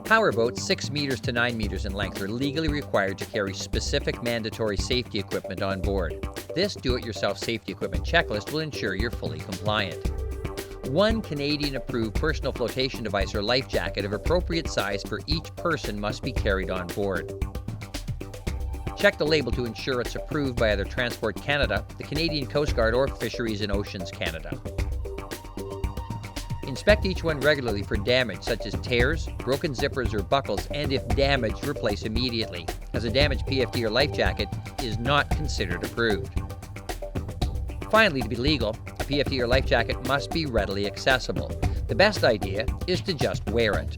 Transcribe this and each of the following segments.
Powerboats 6 meters to 9 meters in length are legally required to carry specific mandatory safety equipment on board. This do-it-yourself safety equipment checklist will ensure you're fully compliant. One Canadian-approved personal flotation device or life jacket of appropriate size for each person must be carried on board. Check the label to ensure it's approved by either Transport Canada, the Canadian Coast Guard, or Fisheries and Oceans Canada. Inspect each one regularly for damage such as tears, broken zippers or buckles, and if damaged, replace immediately, as a damaged PFD or life jacket is not considered approved. Finally, to be legal, a PFD or life jacket must be readily accessible. The best idea is to just wear it.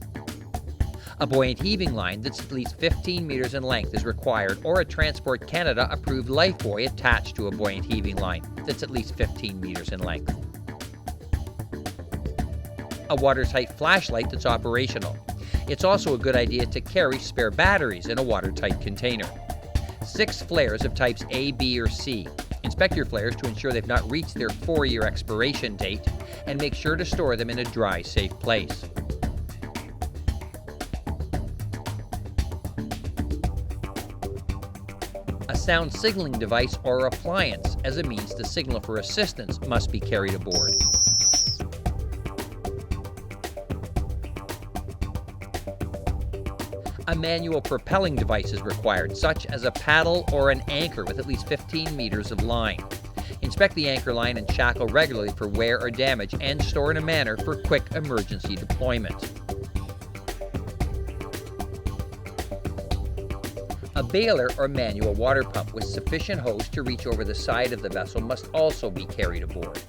A buoyant heaving line that's at least 15 meters in length is required, or a Transport Canada approved life buoy attached to a buoyant heaving line that's at least 15 meters in length. A watertight flashlight that's operational. It's also a good idea to carry spare batteries in a watertight container. 6 flares of types A, B, or C. Inspect your flares to ensure they've not reached their 4-year expiration date, and make sure to store them in a dry, safe place. A sound signaling device or appliance as a means to signal for assistance must be carried aboard. A manual propelling device is required, such as a paddle or an anchor with at least 15 meters of line. Inspect the anchor line and shackle regularly for wear or damage, and store in a manner for quick emergency deployment. A baler or manual water pump with sufficient hose to reach over the side of the vessel must also be carried aboard.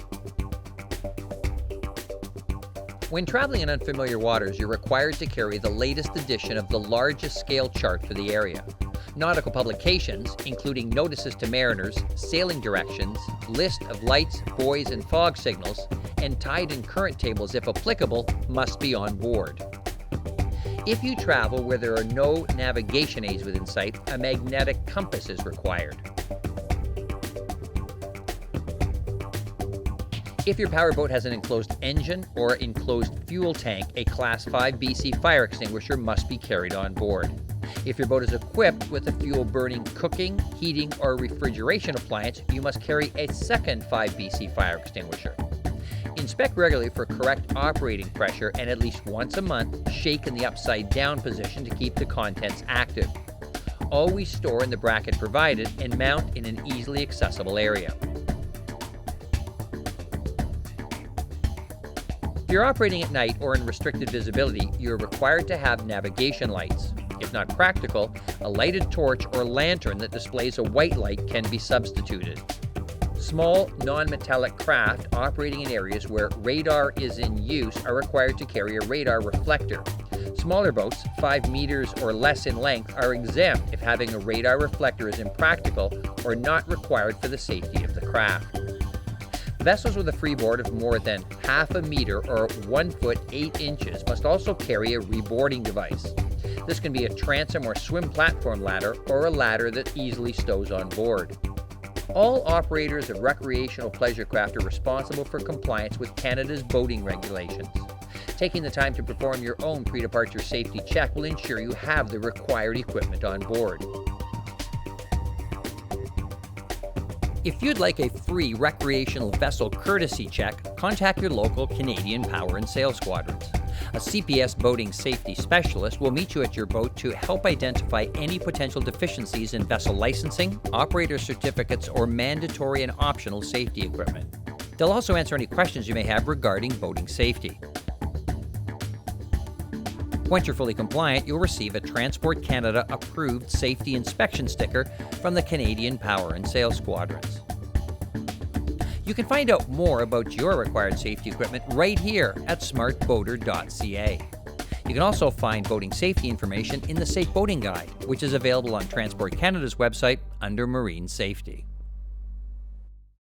When traveling in unfamiliar waters, you're required to carry the latest edition of the largest scale chart for the area. Nautical publications, including notices to mariners, sailing directions, list of lights, buoys, and fog signals, and tide and current tables if applicable, must be on board. If you travel where there are no navigation aids within sight, a magnetic compass is required. If your powerboat has an enclosed engine or enclosed fuel tank, a Class 5 BC fire extinguisher must be carried on board. If your boat is equipped with a fuel-burning cooking, heating, or refrigeration appliance, you must carry a second 5 BC fire extinguisher. Inspect regularly for correct operating pressure, and at least once a month, shake in the upside-down position to keep the contents active. Always store in the bracket provided and mount in an easily accessible area. If you're operating at night or in restricted visibility, you're required to have navigation lights. If not practical, a lighted torch or lantern that displays a white light can be substituted. Small, non-metallic craft operating in areas where radar is in use are required to carry a radar reflector. Smaller boats, 5 meters or less in length, are exempt if having a radar reflector is impractical or not required for the safety of the craft. Vessels with a freeboard of more than half a meter or 1 foot 8 inches must also carry a reboarding device. This can be a transom or swim platform ladder, or a ladder that easily stows on board. All operators of recreational pleasure craft are responsible for compliance with Canada's boating regulations. Taking the time to perform your own pre-departure safety check will ensure you have the required equipment on board. If you'd like a free recreational vessel courtesy check, contact your local Canadian Power and Sail Squadrons. A CPS boating safety specialist will meet you at your boat to help identify any potential deficiencies in vessel licensing, operator certificates, or mandatory and optional safety equipment. They'll also answer any questions you may have regarding boating safety. Once you're fully compliant, you'll receive a Transport Canada approved safety inspection sticker from the Canadian Power and Sail Squadrons. You can find out more about your required safety equipment right here at smartboater.ca. You can also find boating safety information in the Safe Boating Guide, which is available on Transport Canada's website under Marine Safety.